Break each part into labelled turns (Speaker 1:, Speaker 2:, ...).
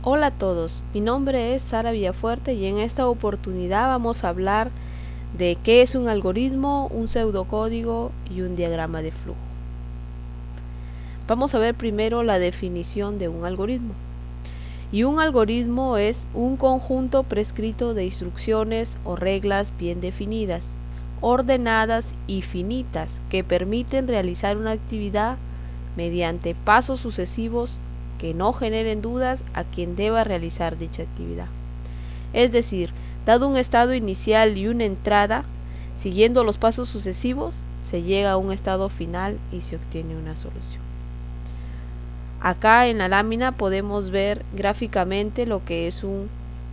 Speaker 1: Hola a todos, mi nombre es Sara Villafuerte y en esta oportunidad vamos a hablar de qué es un algoritmo, un pseudocódigo y un diagrama de flujo. Vamos a ver primero la definición de un algoritmo. Y un algoritmo es un conjunto prescrito de instrucciones o reglas bien definidas, ordenadas y finitas que permiten realizar una actividad mediante pasos sucesivos que no generen dudas a quien deba realizar dicha actividad. Es decir, dado un estado inicial y una entrada, siguiendo los pasos sucesivos, se llega a un estado final y se obtiene una solución. Acá en la lámina podemos ver gráficamente lo que es un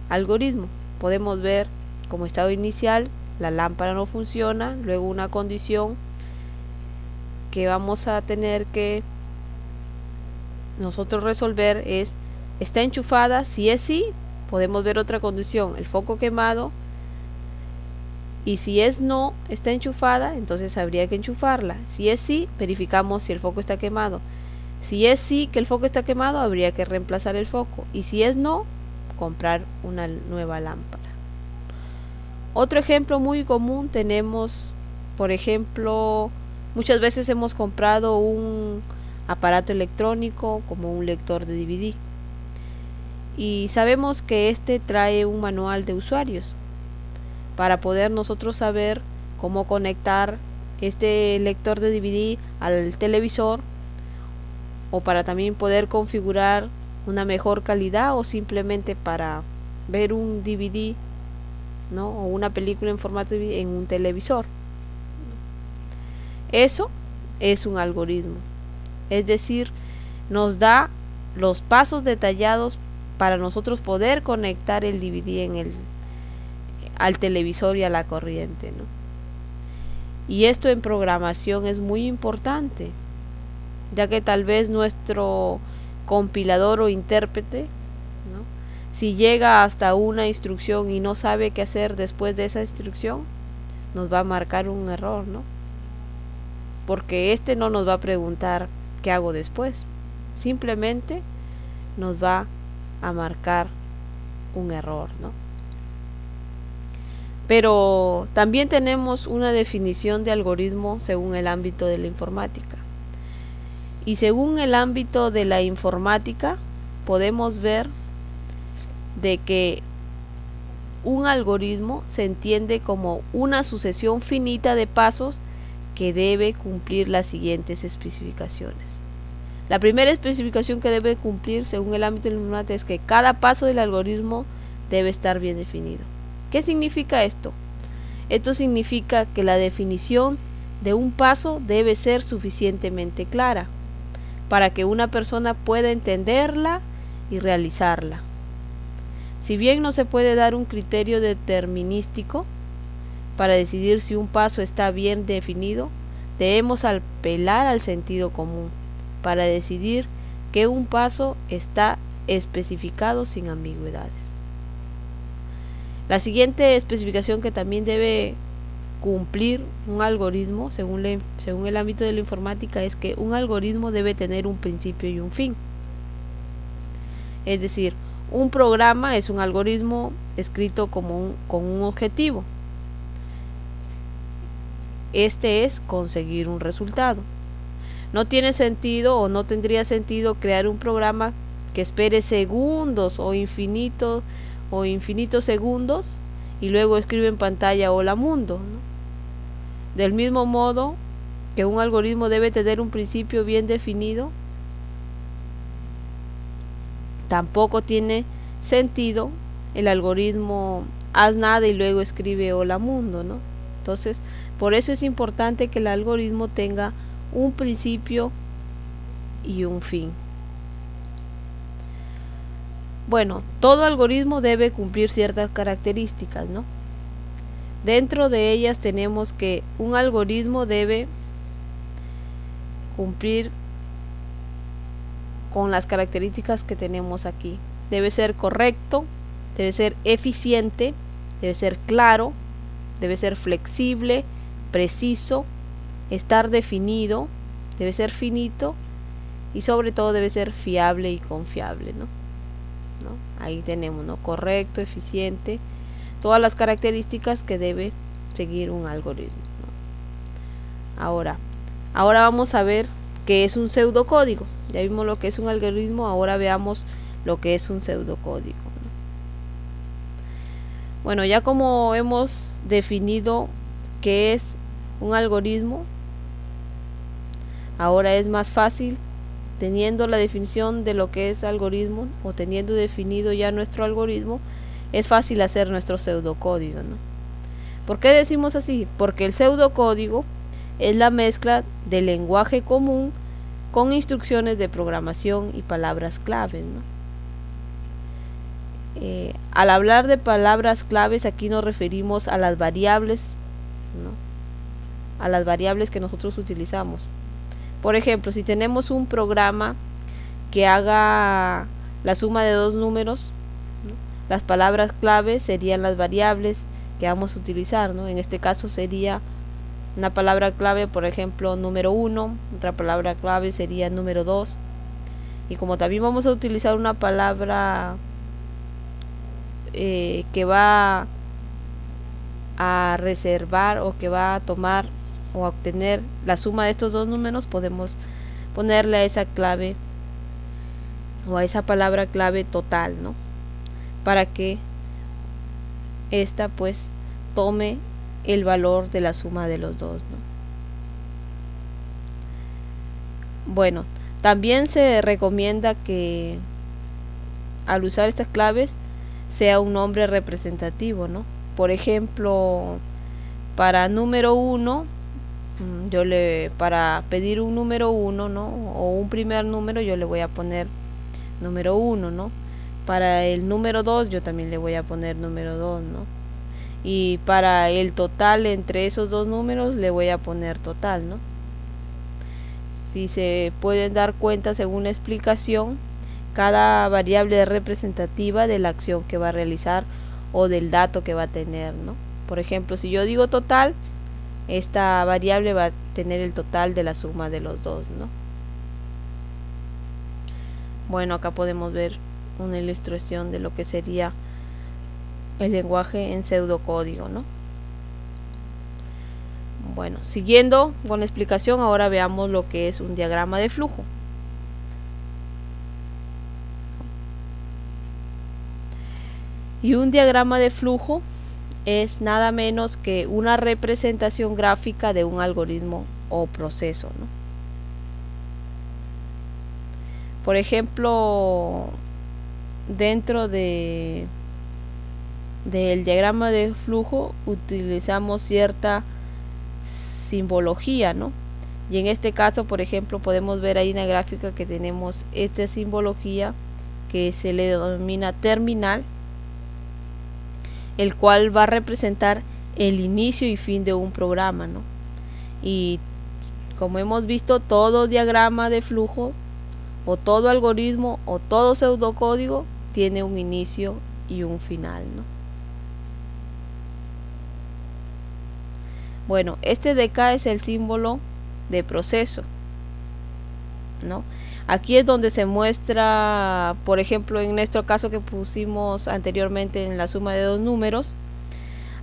Speaker 1: algoritmo. Podemos ver como estado inicial, la lámpara no funciona, luego una condición que vamos a tener que nosotros resolver es: ¿está enchufada? Si es sí, podemos ver otra condición, el foco quemado, y si es no, está enchufada, entonces habría que enchufarla. Si es sí, verificamos si el foco está quemado. Si es sí que el foco está quemado, habría que reemplazar el foco, y si es no, comprar una nueva lámpara. Otro ejemplo muy común tenemos, por ejemplo, muchas veces hemos comprado un aparato electrónico como un lector de DVD y sabemos que este trae un manual de usuarios para poder nosotros saber cómo conectar este lector de DVD al televisor, o para también poder configurar una mejor calidad o simplemente para ver un DVD, ¿no? O una película en formato DVD en un televisor. Eso es un algoritmo, es decir, nos da los pasos detallados para nosotros poder conectar el DVD al televisor y a la corriente, ¿no? Y esto en programación es muy importante, ya que tal vez nuestro compilador o intérprete, ¿no?, si llega hasta una instrucción y no sabe qué hacer después de esa instrucción, nos va a marcar un error, ¿no? Porque este no nos va a preguntar qué hago después, simplemente nos va a marcar un error, ¿no? Pero también tenemos una definición de algoritmo según el ámbito de la informática. Y según el ámbito de la informática podemos ver de que un algoritmo se entiende como una sucesión finita de pasos que debe cumplir las siguientes especificaciones. La primera especificación que debe cumplir según el ámbito de la informática es que cada paso del algoritmo debe estar bien definido. ¿Qué significa esto? Esto significa que la definición de un paso debe ser suficientemente clara para que una persona pueda entenderla y realizarla. Si bien no se puede dar un criterio determinístico para decidir si un paso está bien definido, debemos apelar al sentido común para decidir que un paso está especificado sin ambigüedades. La siguiente especificación que también debe cumplir un algoritmo según el ámbito de la informática es que un algoritmo debe tener un principio y un fin. Es decir, un programa es un algoritmo escrito con un objetivo. Este es conseguir un resultado. No tiene sentido o no tendría sentido crear un programa que espere segundos o infinitos segundos y luego escribe en pantalla hola mundo, ¿no? Del mismo modo que un algoritmo debe tener un principio bien definido, tampoco tiene sentido el algoritmo haz nada y luego escribe hola mundo, ¿no? Entonces, por eso es importante que el algoritmo tenga un principio y un fin. Bueno, todo algoritmo debe cumplir ciertas características, ¿no? Dentro de ellas tenemos que un algoritmo debe cumplir con las características que tenemos aquí. Debe ser correcto, debe ser eficiente, debe ser claro, debe ser flexible, preciso, estar definido, debe ser finito y sobre todo debe ser fiable y confiable, ¿no? ¿no? Ahí tenemos, ¿no? Correcto, eficiente, todas las características que debe seguir un algoritmo, ¿no? Ahora vamos a ver qué es un pseudocódigo. Ya vimos lo que es un algoritmo, ahora veamos lo que es un pseudocódigo, ¿no? Bueno, ya como hemos definido qué es un algoritmo, ahora es más fácil, teniendo la definición de lo que es algoritmo o teniendo definido ya nuestro algoritmo, es fácil hacer nuestro pseudocódigo, ¿no? ¿Por qué decimos así? Porque el pseudocódigo es la mezcla del lenguaje común con instrucciones de programación y palabras claves, ¿no? Al hablar de palabras claves, aquí nos referimos a las variables, ¿no? A las variables que nosotros utilizamos. Por ejemplo, si tenemos un programa que haga la suma de dos números, ¿no? Las palabras clave serían las variables que vamos a utilizar, ¿no? En este caso sería una palabra clave, por ejemplo, número 1, otra palabra clave sería número 2. Y como también vamos a utilizar una palabra que va a reservar o que va a tomar o a obtener la suma de estos dos números, podemos ponerle a esa clave o a esa palabra clave total, ¿no? Para que esta pues tome el valor de la suma de los dos, ¿no? Bueno, también se recomienda que al usar estas claves sea un nombre representativo, ¿no? Por ejemplo, para número 1, para pedir un número 1, ¿no? O un primer número, yo le voy a poner número 1, ¿no? Para el número 2 yo también le voy a poner número 2, ¿no? Y para el total entre esos dos números le voy a poner total, ¿no? Si se pueden dar cuenta, según la explicación, cada variable es representativa de la acción que va a realizar o del dato que va a tener, ¿no? Por ejemplo, si yo digo total, esta variable va a tener el total de la suma de los dos, ¿no? Bueno, acá podemos ver una ilustración de lo que sería el lenguaje en pseudocódigo, ¿no? Bueno, siguiendo con la explicación, ahora veamos lo que es un diagrama de flujo. Y un diagrama de flujo es nada menos que una representación gráfica de un algoritmo o proceso, ¿no? Por ejemplo, dentro del diagrama de flujo utilizamos cierta simbología, ¿no? Y en este caso, por ejemplo, podemos ver ahí en la gráfica que tenemos esta simbología que se le denomina terminal, el cual va a representar el inicio y fin de un programa, ¿no? Y como hemos visto, todo diagrama de flujo o todo algoritmo o todo pseudocódigo tiene un inicio y un final, ¿no? Bueno, este de acá es el símbolo de proceso, ¿no? Aquí es donde se muestra, por ejemplo, en nuestro caso que pusimos anteriormente en la suma de dos números,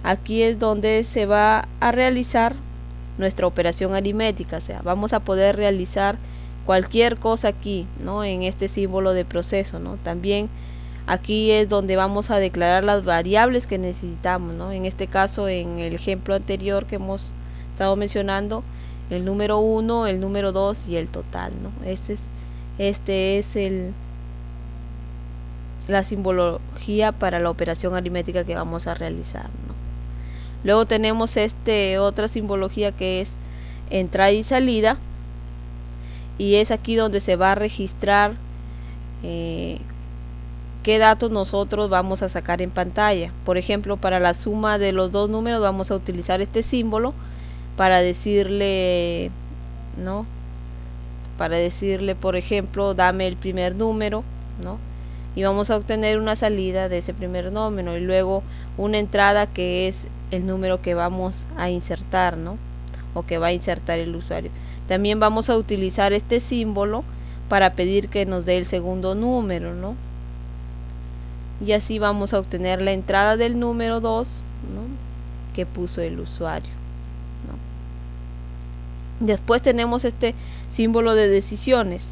Speaker 1: aquí es donde se va a realizar nuestra operación aritmética, o sea, vamos a poder realizar cualquier cosa aquí, ¿no? En este símbolo de proceso, ¿no? También aquí es donde vamos a declarar las variables que necesitamos, ¿no? En este caso, en el ejemplo anterior que hemos estado mencionando, el número 1, el número 2 y el total, ¿no? Este es la simbología para la operación aritmética que vamos a realizar, ¿no? Luego tenemos otra simbología que es entrada y salida, y es aquí donde se va a registrar qué datos nosotros vamos a sacar en pantalla. Por ejemplo, para la suma de los dos números vamos a utilizar este símbolo para decirle, ¿no? Para decirle, por ejemplo, dame el primer número, ¿no? Y vamos a obtener una salida de ese primer número y luego una entrada que es el número que vamos a insertar, ¿no? O que va a insertar el usuario. También vamos a utilizar este símbolo para pedir que nos dé el segundo número, ¿no? y así vamos a obtener la entrada del número 2, ¿no?, que puso el usuario, ¿no? Después tenemos este símbolo de decisiones,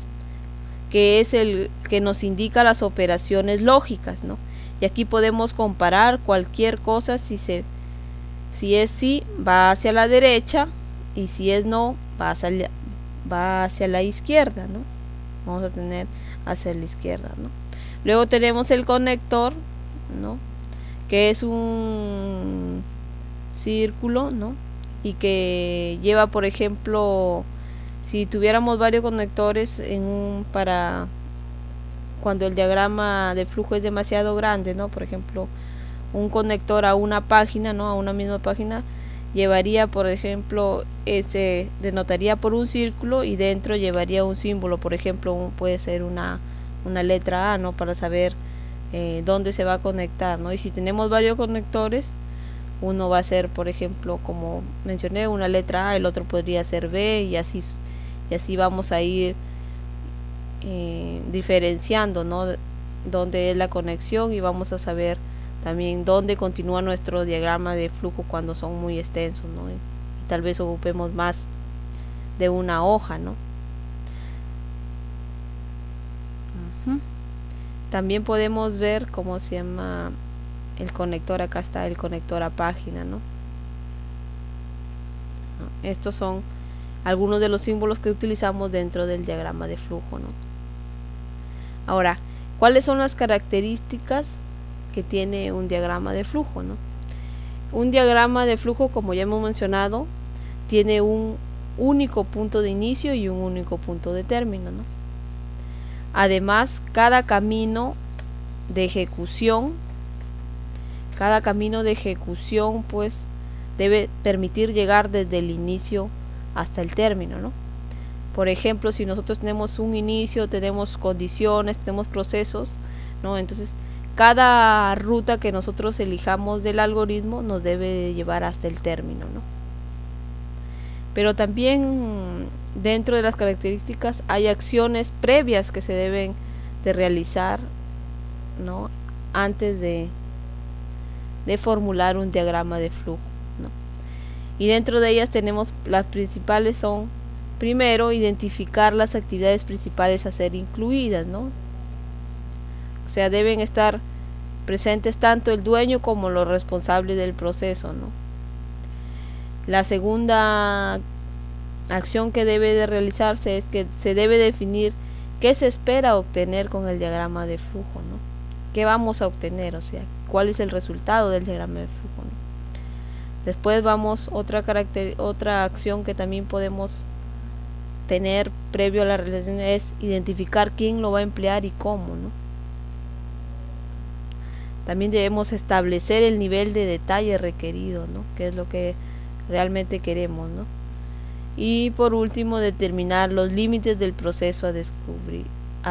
Speaker 1: que es el que nos indica las operaciones lógicas, ¿no? Y aquí podemos comparar cualquier cosa. Si es sí, va hacia la derecha, y si es no, va hacia la izquierda, ¿no? Vamos a tener hacia la izquierda, ¿no? Luego tenemos el conector, ¿no?, que es un círculo, ¿no?, y que lleva, por ejemplo, si tuviéramos varios conectores para cuando el diagrama de flujo es demasiado grande, ¿no?, por ejemplo, un conector a una página, ¿no?, a una misma página, llevaría, por ejemplo, denotaría por un círculo, y dentro llevaría un símbolo, por ejemplo, puede ser una letra A, ¿no?, para saber dónde se va a conectar, ¿no? Y si tenemos varios conectores, uno va a ser, por ejemplo, como mencioné, una letra A, el otro podría ser B, y así vamos a ir diferenciando, ¿no?, dónde es la conexión, y vamos a saber también dónde continúa nuestro diagrama de flujo cuando son muy extensos, ¿no? Y tal vez ocupemos más de una hoja, ¿no? También podemos ver cómo se llama el conector. Acá está el conector a página, ¿no? Estos son algunos de los símbolos que utilizamos dentro del diagrama de flujo, ¿no? Ahora, ¿cuáles son las características que tiene un diagrama de flujo, ¿no? Un diagrama de flujo, como ya hemos mencionado, tiene un único punto de inicio y un único punto de término, ¿no? Además, cada camino de ejecución pues debe permitir llegar desde el inicio hasta el término, ¿no? Por ejemplo, si nosotros tenemos un inicio, tenemos condiciones, tenemos procesos, ¿no?, entonces cada ruta que nosotros elijamos del algoritmo nos debe llevar hasta el término, ¿no? Pero también dentro de las características hay acciones previas que se deben de realizar, ¿no?, antes de formular un diagrama de flujo, ¿no? Y dentro de ellas tenemos las principales. Son, primero, identificar las actividades principales a ser incluidas, ¿no? O sea, deben estar presentes tanto el dueño como los responsables del proceso, ¿no? La segunda acción que debe de realizarse es que se debe definir qué se espera obtener con el diagrama de flujo, ¿no? ¿Qué vamos a obtener? O sea, ¿cuál es el resultado del diagrama de flujo, ¿no? Después otra acción que también podemos tener previo a la realización es identificar quién lo va a emplear y cómo, ¿no? También debemos establecer el nivel de detalle requerido, ¿no?, que es lo que realmente queremos, ¿no? Y por último, determinar los límites del proceso a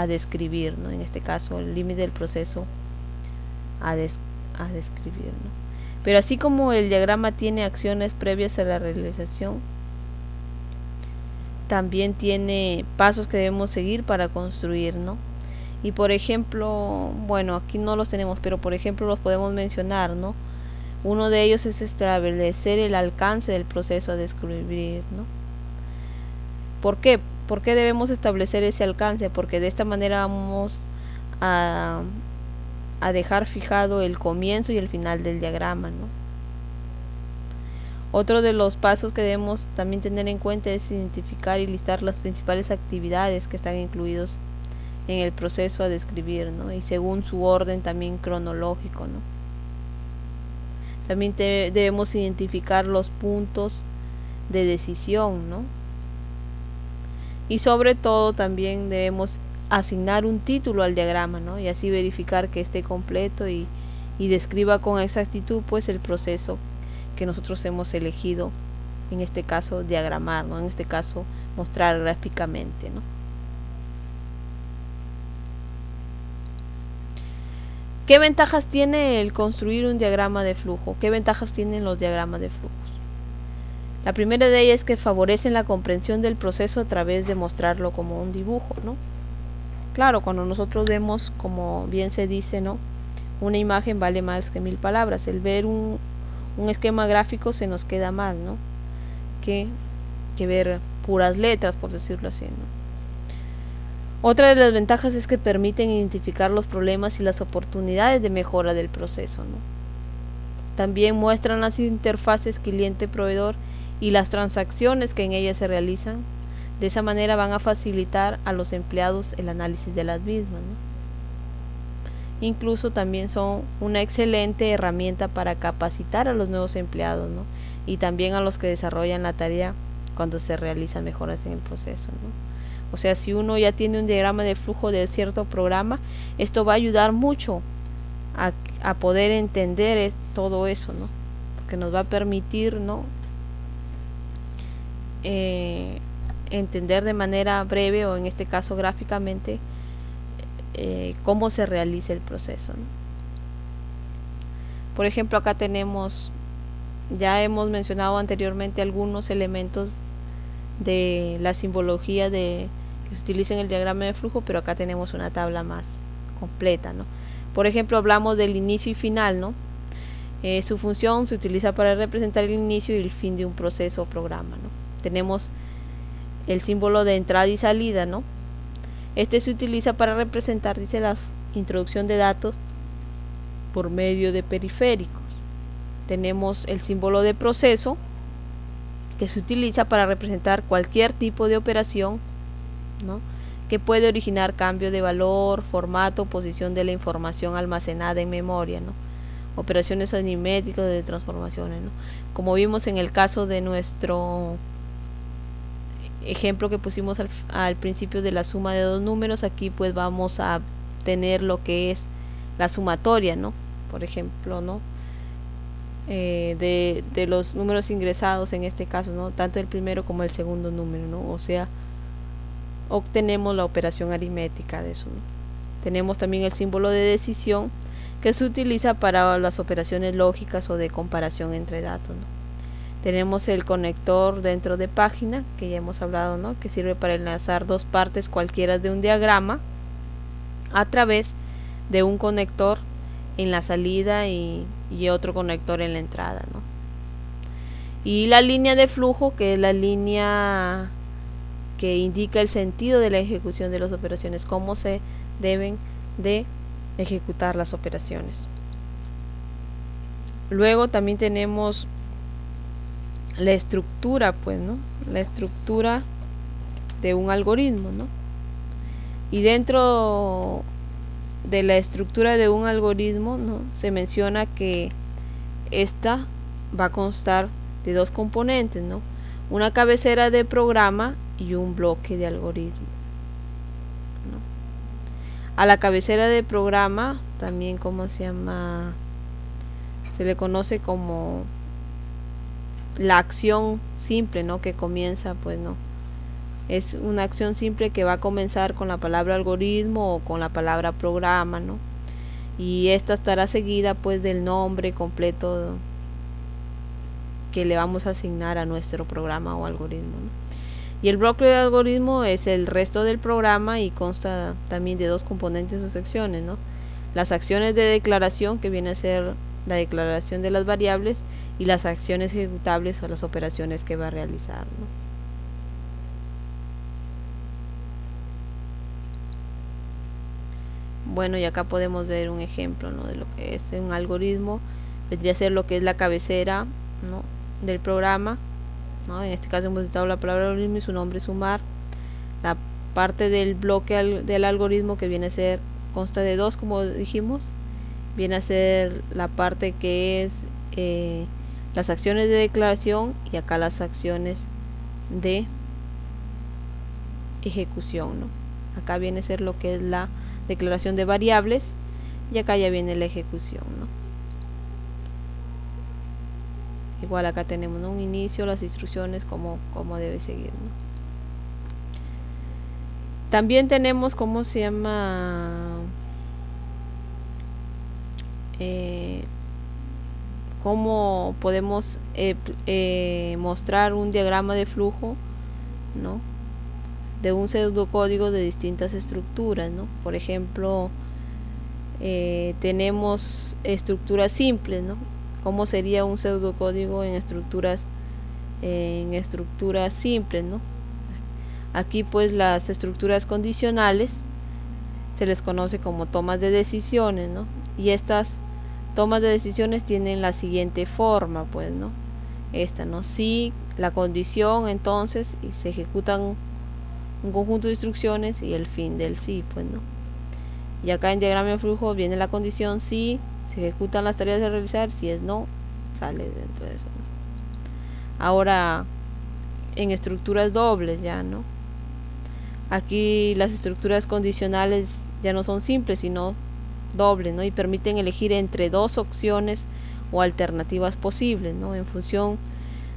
Speaker 1: describir, ¿no? En este caso, el límite del proceso a describir, ¿no? Pero así como el diagrama tiene acciones previas a la realización, también tiene pasos que debemos seguir para construir, ¿no? Y por ejemplo, bueno, aquí no los tenemos, pero por ejemplo los podemos mencionar, ¿no? Uno de ellos es establecer el alcance del proceso a describir, ¿no? ¿Por qué? ¿Por qué debemos establecer ese alcance? Porque de esta manera vamos a dejar fijado el comienzo y el final del diagrama, ¿no? Otro de los pasos que debemos también tener en cuenta es identificar y listar las principales actividades que están incluidos en el proceso a describir, ¿no? Y según su orden también cronológico, ¿no? También debemos identificar los puntos de decisión, ¿no? Y sobre todo también debemos asignar un título al diagrama, ¿no? Y así verificar que esté completo y describa con exactitud pues el proceso que nosotros hemos elegido, en este caso diagramar, ¿no? En este caso mostrar gráficamente, ¿no? ¿Qué ventajas tiene el construir un diagrama de flujo? ¿Qué ventajas tienen los diagramas de flujos? La primera de ellas es que favorecen la comprensión del proceso a través de mostrarlo como un dibujo, ¿no? Claro, cuando nosotros vemos, como bien se dice, ¿no?, una imagen vale más que 1000 palabras. El ver un esquema gráfico se nos queda más, ¿no? que ver puras letras, por decirlo así, ¿no? Otra de las ventajas es que permiten identificar los problemas y las oportunidades de mejora del proceso, ¿no? También muestran las interfaces cliente-proveedor y las transacciones que en ellas se realizan. De esa manera van a facilitar a los empleados el análisis de las mismas, ¿no? Incluso también son una excelente herramienta para capacitar a los nuevos empleados, ¿no? Y también a los que desarrollan la tarea cuando se realizan mejoras en el proceso, ¿no? O sea, si uno ya tiene un diagrama de flujo de cierto programa, esto va a ayudar mucho a poder entender todo eso, ¿no? Porque nos va a permitir, ¿no? Entender de manera breve, o en este caso gráficamente, cómo se realiza el proceso, ¿no? Por ejemplo, acá tenemos, ya hemos mencionado anteriormente algunos elementos de la simbología que se utiliza en el diagrama de flujo, pero acá tenemos una tabla más completa, ¿no? Por ejemplo, hablamos del inicio y final, ¿no? Su función se utiliza para representar el inicio y el fin de un proceso o programa, ¿no? Tenemos el símbolo de entrada y salida, ¿no? Este se utiliza para representar, dice, la introducción de datos por medio de periféricos. Tenemos el símbolo de proceso, que se utiliza para representar cualquier tipo de operación, ¿no? Que puede originar cambio de valor, formato, posición de la información almacenada en memoria, ¿no? Operaciones aritméticas de transformaciones, ¿no? Como vimos en el caso de nuestro ejemplo que pusimos al principio de la suma de dos números, aquí pues vamos a tener lo que es la sumatoria, ¿no? Por ejemplo, ¿no? De los números ingresados en este caso, ¿no? Tanto el primero como el segundo número, ¿no? O sea, obtenemos la operación aritmética de eso, ¿no? Tenemos también el símbolo de decisión, que se utiliza para las operaciones lógicas o de comparación entre datos, ¿no? Tenemos el conector dentro de página, que ya hemos hablado, ¿no? Que sirve para enlazar dos partes cualquiera de un diagrama a través de un conector en la salida y otro conector en la entrada, ¿no? Y la línea de flujo, que es la línea que indica el sentido de la ejecución de las operaciones, cómo se deben de ejecutar las operaciones. Luego también tenemos la estructura, pues, ¿no? La estructura de un algoritmo, ¿no? Y dentro de la estructura de un algoritmo, ¿no? Se menciona que esta va a constar de dos componentes, ¿no? Una cabecera de programa y un bloque de algoritmo, ¿no? A la cabecera de programa también, ¿cómo se llama? Se le conoce como la acción simple, ¿no? Que comienza, pues, ¿no? Es una acción simple que va a comenzar con la palabra algoritmo o con la palabra programa, ¿no? Y esta estará seguida, pues, del nombre completo que le vamos a asignar a nuestro programa o algoritmo, ¿no? Y el bloque de algoritmo es el resto del programa y consta también de dos componentes o secciones, ¿no? Las acciones de declaración, que viene a ser la declaración de las variables, y las acciones ejecutables o las operaciones que va a realizar, ¿no? Bueno, y acá podemos ver un ejemplo, ¿no? De lo que es un algoritmo. Vendría a ser lo que es la cabecera, ¿no? Del programa, ¿no? En este caso hemos citado la palabra algoritmo y su nombre sumar. La parte del bloque del algoritmo, que viene a ser, consta de dos, como dijimos, viene a ser la parte que es las acciones de declaración, y acá las acciones de ejecución, ¿no? Acá viene a ser lo que es la declaración de variables y acá ya viene la ejecución, ¿no? Igual acá tenemos, ¿no? Un inicio, las instrucciones, cómo debe seguir, ¿no? También tenemos, ¿cómo se llama? Cómo podemos mostrar un diagrama de flujo, ¿no? De un pseudocódigo de distintas estructuras, ¿no? Por ejemplo, tenemos estructuras simples, ¿no? ¿Cómo sería un pseudocódigo en estructuras simples, ¿no? Aquí pues las estructuras condicionales se les conoce como tomas de decisiones, ¿no? Y estas tomas de decisiones tienen la siguiente forma, pues, ¿no? Esta, ¿no? Si la condición, entonces, y se ejecutan un conjunto de instrucciones y el fin del sí, pues, ¿no? Y acá en diagrama de flujo viene la condición si se ejecutan las tareas de realizar, si es no, sale dentro de eso, ¿no? Ahora, en estructuras dobles ya, ¿no? Aquí las estructuras condicionales ya no son simples, sino dobles, ¿no? Y permiten elegir entre dos opciones o alternativas posibles, ¿no? En función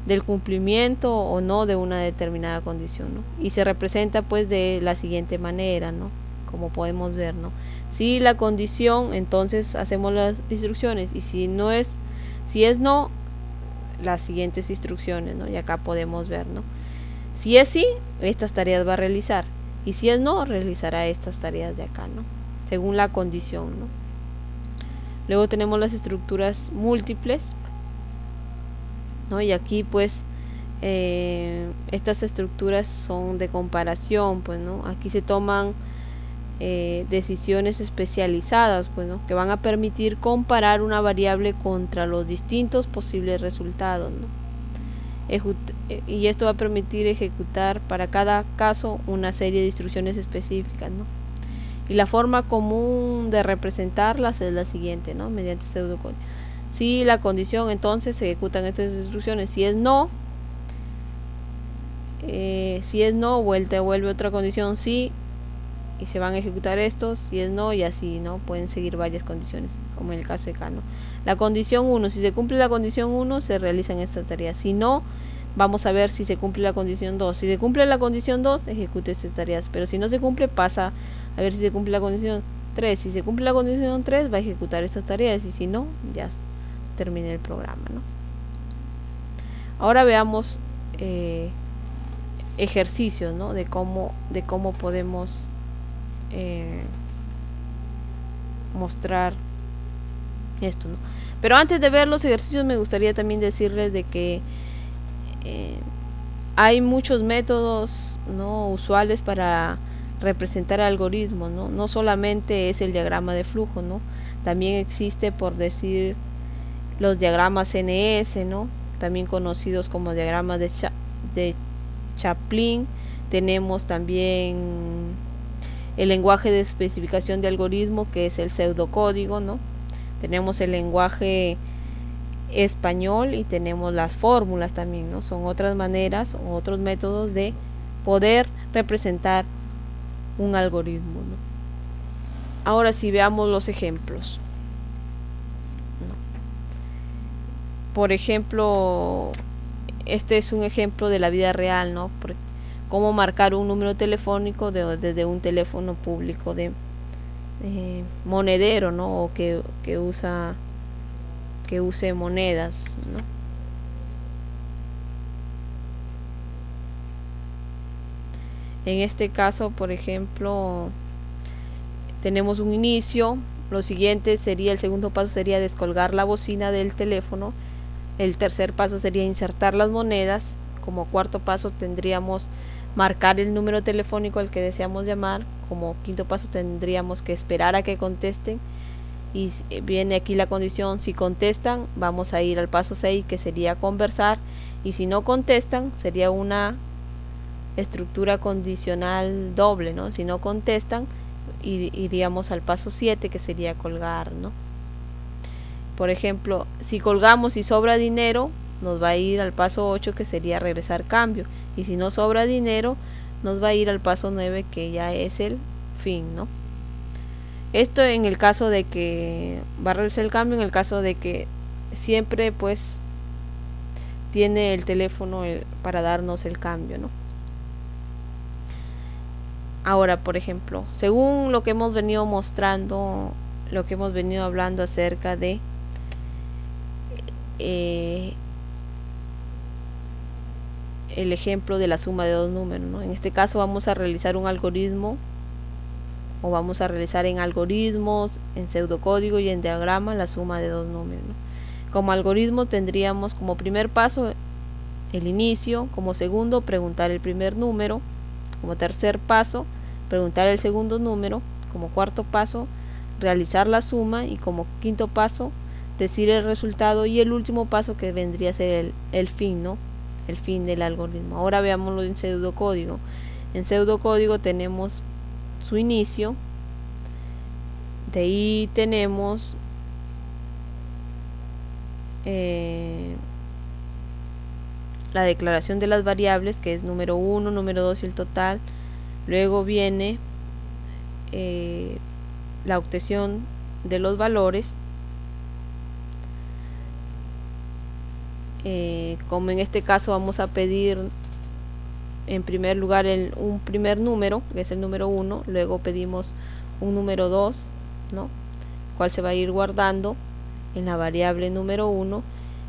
Speaker 1: del cumplimiento o no de una determinada condición, ¿no? Y se representa pues de la siguiente manera, ¿no? Como podemos ver, ¿no? Si la condición, entonces hacemos las instrucciones, y si es no, las siguientes instrucciones, ¿no? Y acá podemos ver, ¿no? Si es sí, estas tareas va a realizar, y si es no, realizará estas tareas de acá, ¿no? Según la condición, ¿no? Luego tenemos las estructuras múltiples, ¿no? Y aquí pues estas estructuras son de comparación, pues, ¿no? Aquí se toman decisiones especializadas, pues, ¿no? Que van a permitir comparar una variable contra los distintos posibles resultados, ¿no? Y esto va a permitir ejecutar para cada caso una serie de instrucciones específicas, ¿no? Y la forma común de representarlas es la siguiente, ¿no? Mediante pseudocódigo. Si la condición, entonces se ejecutan estas instrucciones. Si es no, vuelve otra condición sí, y se van a ejecutar estos. Si es no, y así, ¿no? Pueden seguir varias condiciones, como en el caso de acá, ¿no? La condición 1, si se cumple la condición 1, se realizan estas tareas. Si no, vamos a ver si se cumple la condición 2. Si se cumple la condición 2, ejecute estas tareas. Pero si no se cumple, pasa a ver si se cumple la condición 3. Si se cumple la condición 3, va a ejecutar estas tareas. Y si no, ya termina el programa, ¿no? Ahora veamos ejercicios, ¿no? De cómo podemos mostrar esto, ¿no? Pero antes de ver los ejercicios, me gustaría también decirles de que hay muchos métodos, ¿no? Usuales para representar algoritmos, ¿no? No solamente es el diagrama de flujo, ¿no? También existe, por decir, los diagramas NS, ¿no? También conocidos como diagramas de Chaplin. Tenemos también el lenguaje de especificación de algoritmo, que es el pseudocódigo, ¿no? Tenemos el lenguaje español y tenemos las fórmulas también, ¿no? Son otras maneras o otros métodos de poder representar un algoritmo, ¿no? Ahora sí, veamos los ejemplos, ¿no? Por ejemplo, este es un ejemplo de la vida real, ¿no? Cómo marcar un número telefónico desde un teléfono público de monedero, ¿no? O que use monedas, ¿no? En este caso, por ejemplo, tenemos un inicio. Lo siguiente sería, el segundo paso sería descolgar la bocina del teléfono. El tercer paso sería insertar las monedas. Como cuarto paso tendríamos marcar el número telefónico al que deseamos llamar. Como quinto paso tendríamos que esperar a que contesten. Y viene aquí la condición: si contestan, vamos a ir al paso 6, que sería conversar. Y si no contestan, sería una estructura condicional doble, ¿no? Si no contestan, iríamos al paso 7, que sería colgar, ¿no? Por ejemplo, si colgamos y sobra dinero, nos va a ir al paso 8, que sería regresar cambio. Y si no sobra dinero, nos va a ir al paso 9, que ya es el fin, ¿no? Esto en el caso de que va a regresar el cambio, en el caso de que siempre pues tiene el teléfono para darnos el cambio, ¿no? Ahora, por ejemplo, según lo que hemos venido mostrando, lo que hemos venido hablando acerca de el ejemplo de la suma de dos números, ¿no? En este caso vamos a realizar un algoritmo o vamos a realizar en algoritmos, en pseudocódigo y en diagrama la suma de dos números, ¿no? Como algoritmo tendríamos como primer paso el inicio, como segundo preguntar el primer número, como tercer paso preguntar el segundo número, como cuarto paso realizar la suma y como quinto paso decir el resultado, y el último paso que vendría a ser el fin, ¿no? El fin del algoritmo. Ahora veámoslo en pseudocódigo. En pseudocódigo tenemos su inicio, de ahí tenemos la declaración de las variables, que es número 1, número 2 y el total. Luego viene la obtención de los valores, como en este caso vamos a pedir en primer lugar un primer número, que es el número 1, luego pedimos un número 2, ¿no? Cual se va a ir guardando en la variable número 1,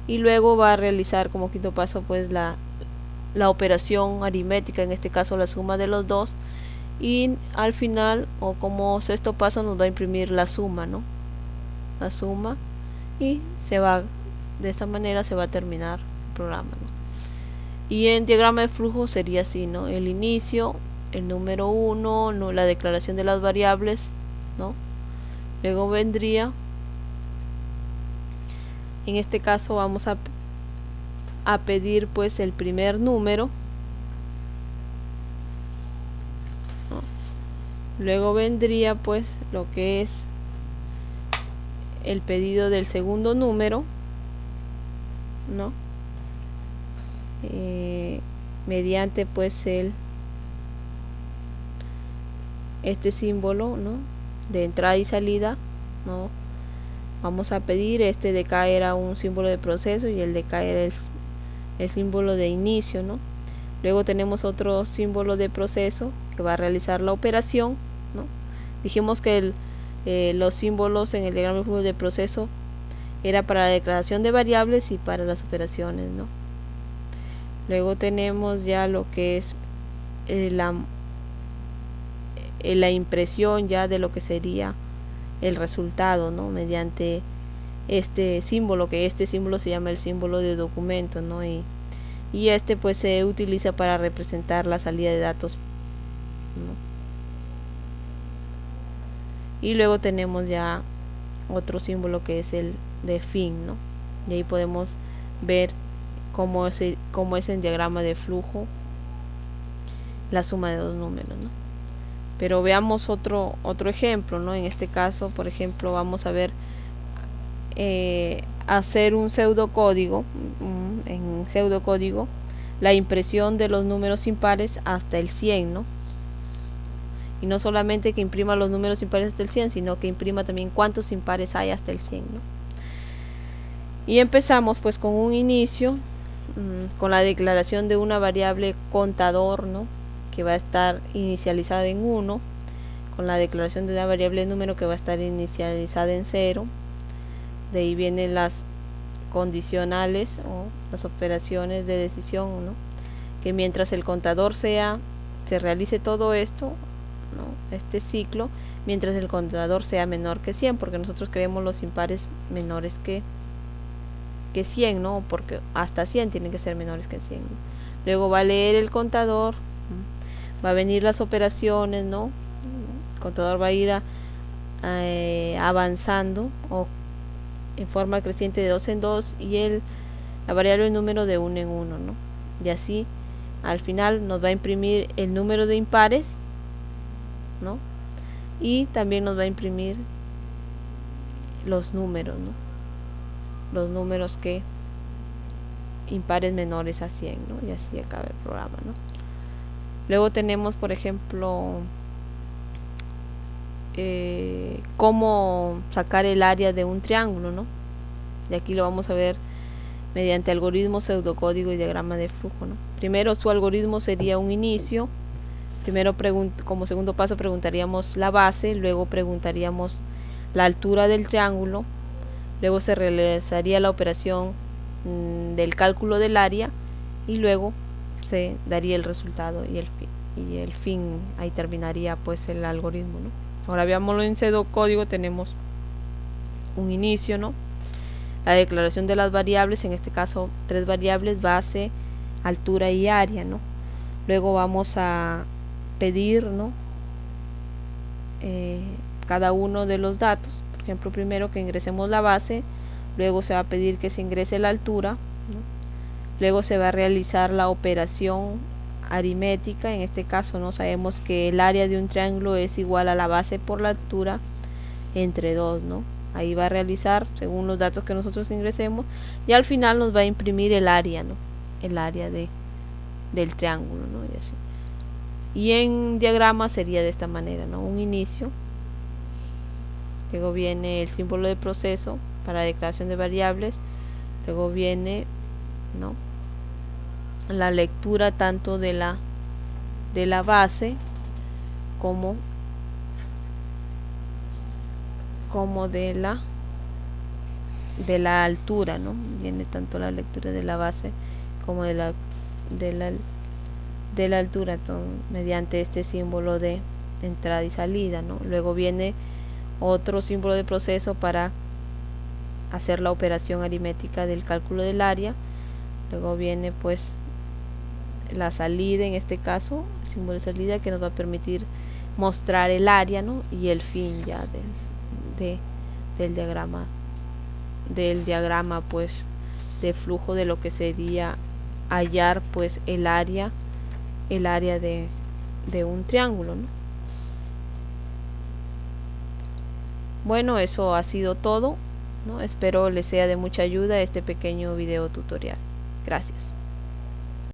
Speaker 1: y luego va a realizar como quinto paso pues la operación aritmética, en este caso la suma de los dos, y al final o como sexto paso nos va a imprimir la suma, ¿no? La suma, y de esta manera se va a terminar el programa, ¿no? Y en diagrama de flujo sería así, ¿no? El inicio, el número 1, ¿no? La declaración de las variables, ¿no? Luego vendría, en este caso vamos a pedir pues el primer número, ¿no? Luego vendría pues lo que es el pedido del segundo número, ¿no? Mediante pues este símbolo, ¿no? De entrada y salida, ¿no? Vamos a pedir de K era un símbolo de proceso y el de K era el símbolo de inicio, ¿no? Luego tenemos otro símbolo de proceso que va a realizar la operación, ¿no? Dijimos que los símbolos en el diagrama de flujo de proceso era para la declaración de variables y para las operaciones, ¿no? Luego tenemos ya lo que es la impresión ya de lo que sería el resultado, ¿no? Mediante este símbolo, que este símbolo se llama el símbolo de documento, ¿no? Y pues se utiliza para representar la salida de datos, ¿no? Y luego tenemos ya otro símbolo que es el de fin, ¿no? Y ahí podemos ver cómo es en diagrama de flujo la suma de dos números, ¿no? Pero veamos otro ejemplo, ¿no? En este caso, por ejemplo, vamos a ver hacer un pseudocódigo, en pseudocódigo, la impresión de los números impares hasta el 100, ¿no? Y no solamente que imprima los números impares hasta el 100, sino que imprima también cuántos impares hay hasta el 100, ¿no? Y empezamos pues con un inicio, con la declaración de una variable contador, ¿no? Que va a estar inicializada en 1, con la declaración de una variable número que va a estar inicializada en 0. De ahí vienen las condicionales o las operaciones de decisión, ¿no? Que mientras el contador se realice todo esto, ¿no? Este ciclo, mientras el contador sea menor que 100, porque nosotros queremos los impares menores que 100, ¿no? Porque hasta 100 tienen que ser menores que 100, ¿no? Luego va a leer el contador, ¿no? Va a venir las operaciones, ¿no? El contador va a ir avanzando o en forma creciente de 2 en 2 y la variable número de 1 en 1, ¿no? Y así al final nos va a imprimir el número de impares, ¿no? Y también nos va a imprimir los números, ¿no? Los números que impares menores a 100, ¿no? Y así acaba el programa, ¿no? Luego tenemos, por ejemplo, cómo sacar el área de un triángulo, ¿no? Y aquí lo vamos a ver mediante algoritmo, pseudocódigo y diagrama de flujo, ¿no? Primero su algoritmo sería un inicio. Primero como segundo paso preguntaríamos la base, luego preguntaríamos la altura del triángulo, luego se realizaría la operación del cálculo del área y luego se daría el resultado y el fin, ahí terminaría pues el algoritmo, ¿no? Ahora veámoslo en pseudocódigo. Tenemos un inicio, ¿no? La declaración de las variables, en este caso 3 variables: base, altura y área, ¿no? Luego vamos a pedir, ¿no? Cada uno de los datos. Por ejemplo, primero que ingresemos la base, luego se va a pedir que se ingrese la altura, ¿no? Luego se va a realizar la operación aritmética. En este caso no sabemos que el área de un triángulo es igual a la base por la altura entre 2, ¿no? Ahí va a realizar según los datos que nosotros ingresemos, y al final nos va a imprimir el área, ¿no? El área del triángulo, ¿no? Y así. Y en diagrama sería de esta manera, ¿no? Un inicio, luego viene el símbolo de proceso para declaración de variables, luego viene, ¿no?, la lectura tanto de la base como de la altura, ¿no? Viene tanto la lectura de la base como de la altura, mediante este símbolo de entrada y salida, ¿no? Luego viene otro símbolo de proceso para hacer la operación aritmética del cálculo del área. Luego viene pues la salida, en este caso el símbolo de salida, que nos va a permitir mostrar el área, ¿no? Y el fin ya del diagrama pues de flujo, de lo que sería hallar pues el área de un triángulo, ¿no? Bueno, eso ha sido todo, ¿no? Espero les sea de mucha ayuda este pequeño video tutorial. Gracias.